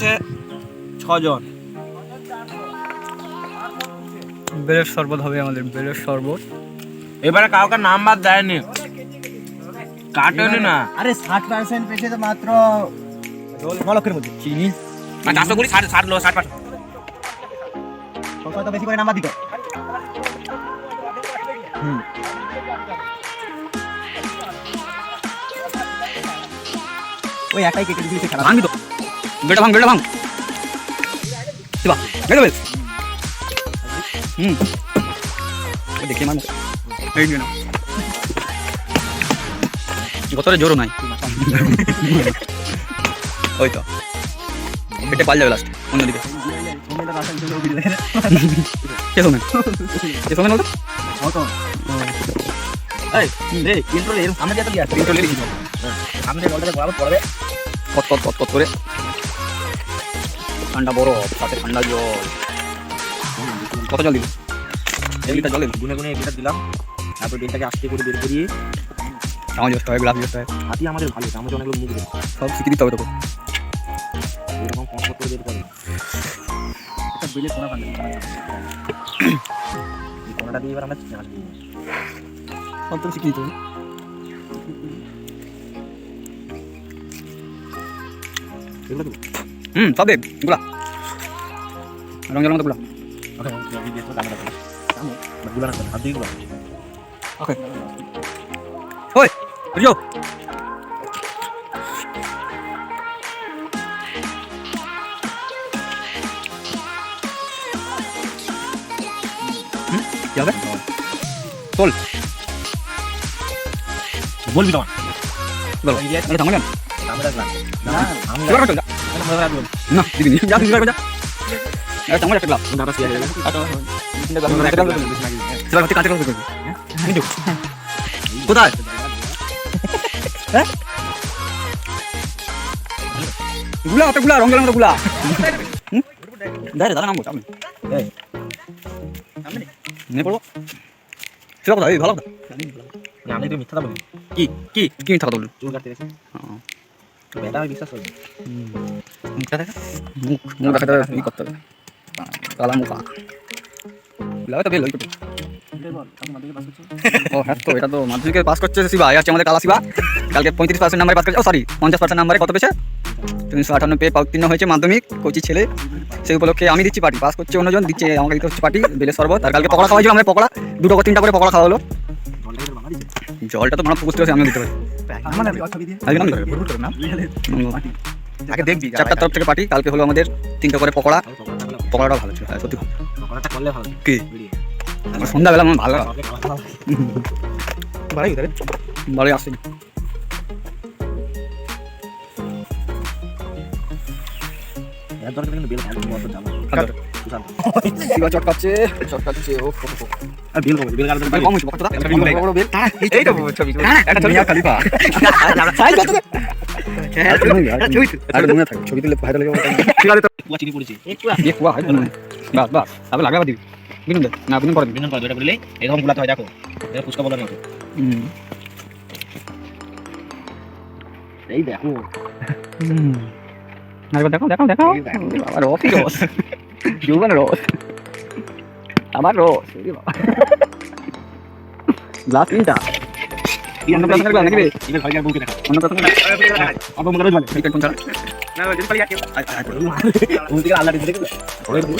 হচ্ছে 6 জন। বেলের শরবত হবে আমাদের, বেলের শরবত। এবারে কাউকে নাম্বার দেয়নি, কাটেনি না। আরে 60% পেয়েছে তো মাত্র 9 লক্ষের মধ্যে। চিনি 400 কুড়ি 60 লো 60 কত বেশি করে নাম্বার দিত। ওই একটাই কেটে দিয়েছে খেলা। ভাঙবি তো, বেটা ভাঙ, বেটা ভাঙ দিবা, বেটা বেল। দেখি মানুষ এই নিয়ে নাও, গতরে জোরও নাই। ওই তো পেটে পাল যাবে লাস্ট অন্যদিকে। কে শোনেন, কে শোনেন বলতো? এই এই ইন্ট্রো এর সামনে দিয়ে তো গিয়া ইন্ট্রো লেগে গেল। সামনে বলটা বরাবর পড়বে কত কত কত কত করে। ঠান্ডা বরফ সাথে ঠান্ডা জল। কত জল দিবি? 1 লিটার জল দিবি। গুনে গুনে এটা দিলাম। তারপর ডিমটাকে আস্তে করে বের করিয়ে চামচ ব্যস্ত হয়, গ্লাস ব্যস্ত হয়, হাতি আমাদের ভালো, চামচ অনেকগুলো মুখ দেবে। সব শিখে দিতে হবে তোকে। এরকম কনসেপ্ট করে বের করে একটা বেলে কোনা বানাই। এই কোনাটা দিয়ে এবার আমরা চাষ দিব। সব তো শিখে দিতে হবে। এগুলো দেবো। সব দে গুলা, রং জলের মতো গুলা। ওকে আমি দিয়ে তো দামটা দাও। দামও গুলো না হাত দিয়ে গুলো। ওকে ওই রিও কি হবে? চল বলবি তোমার বলো, এটা থামলে না? দামটা লাগবে। না আমি এবার চল যা। মজা রাখবো। না দিবি নি, যা তুই যা। এটা থামলে একটা গ্লাস। দামটা শেয়ার করে সেটা হচ্ছে কাঁচা কাঁচা করবি। কিন্তু কোথায়? হ্যাঁ গুলা ওটা গুলা, রং জলের মতো গুলা। দাঁড়া দাঁড়া নামবো সামনে। এই নে পড়বো। সেটা কথা, এই ভালো কথা। না আমি তো মিথ্যা বলি। কি কি কি মিথ্যা কথা বললি? চুল কাটতে গেছে। বেটা আমি বিশ্বাস করি। মুখটা দেখা, মুখ মুখ দেখাতে হবে, ই করতে হবে, কালা মুখা লাগে তো বেল ওই করতে। ও হ্যাঁ, তো এটা তো মাধ্যমিকে পাস করছে শিবা, এই আছে আমাদের কালা শিবা। কালকে 35% নাম্বারে পাস করছে, ও সরি 50% নাম্বারে কত পেয়েছে? 358 পেয়ে উত্তীর্ণ হয়েছে মাধ্যমিক, কোচি ছেলে। সেই উপলক্ষে আমি দিচ্ছি পার্টি, পাস করছে অন্যজন, দিচ্ছে আমাকে দিতে হচ্ছে পার্টি, বেলের শরবত। আর কালকে পকোড়া খাওয়া হয়েছিল, আমাদের পকোড়া 2 করে 3টা করে পকোড়া খাওয়া হলো। জলটা তো মানে পুকুর থেকে আমিও দিতে পারি। আগে দেখবি চারটার তরফ থেকে পার্টি। কালকে হলো আমাদের 3টা করে পকোড়া, পকোড়াটা ভালো ছিল, সত্যি ভালো। পকোড়াটা করলে ভালো। কি সন্ধ্যাবেলা আমার ভালো ভালোই আসেনি। এর দরকার কিন্তু বিল ভালো মত যাবে। শিবা চটকাচ্ছে চটকাচ্ছে, ও আর বিল কম, বিল কাটতে কম হয়েছে কতটা? বড় বিল এই তো ছবি একটা মিয়া খলিফা সাইজ কত? আরে মনে থাকে ছবি তুললে ভাইরাল হয়ে যাবে। ঠিকালে তো কুয়া চিনি পড়েছে। এই কুয়া হয় না, বাস বাস আবার লাগাবা দিবি। বিনুন দে না, বিনুন করে দিবি। বিনন করে এটা বললেই এরকম গুলাতে হয়, দেখো এটা ফুচকা বলার মতো। এই দেখো আরে দেখো দেখো দেখো, আবার রসই রস, যৌবন রস, আমার রস। গ্লাস 3টা অন্য প্রশ্নের গ্লাস নাকি রে? এটা ভাই আর বুকে দেখা অন্য প্রশ্নের আবার মনে রোজ বলে ঠিক আছে কোন ছাড়া না যদি পালি আকে বুঝতে গেল আল্লাহ দিতে ওরে বড়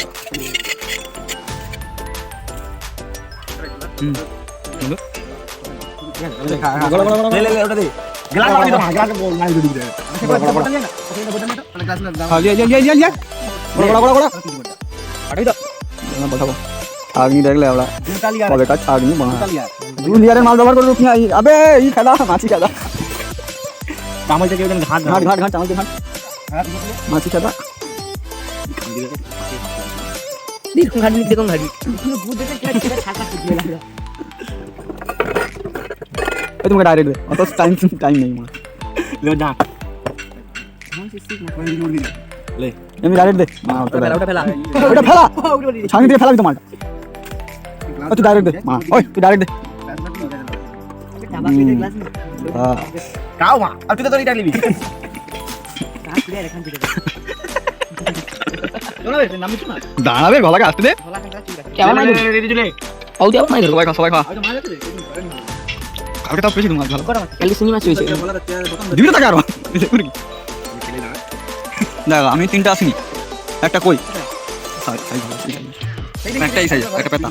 বড় বড় লে লে ওটা দে গ্লাস মারি দাও, গ্লাস বল নাই দিবি রে বড় না ওখানে বড় না মানে গ্লাস না আগে লিয়া বড় বড় বড় বড় আটাই দাও না বসাবো। আগনি দেখলে আমরা দুটালিয়া কবে কাজ আগনি বানা দুটালিয়া জুনিয়রের মাল ব্যবহার করে রুকি আবে এই খেলা মাছি খেলা, কামাই থেকে ওখানে ঘাট ঘাট ঘাট ঘাট চামচ ঘাট মাছি খেলা। দেখুন ঘাটি দেখুন ঘাটি বুঝ দেখে খেলা ছাকা ফুটবে না। এই তুমি ডাইরেক্ট দে, অত টাইম নেই আমার। লে না লে এমনি ডাইরেক্ট দে মা, ওটা ফেলা ওটা ফেলা ছানি দিয়ে ফেলাবি তোমার। তুই ডাইরেক্ট দে মা, ওই তুই ডাইরেক্ট দে। কাও মা আর তুই তো এটা নিবি দাঁড়াবে গলাকে আসতে দে কেমন মাছ ধরবি? রেডি চলে পাউটি আবার মাছ ধরবো। সবাই খা কালকে তাও পেয়েছি তোমার ভালো কালকে শিঙি মাছ হয়েছে। দিবি তো তাকে আরো দেখো আমি 3টা আসিনি একটা কই একটাই সাইজ একটা পেতা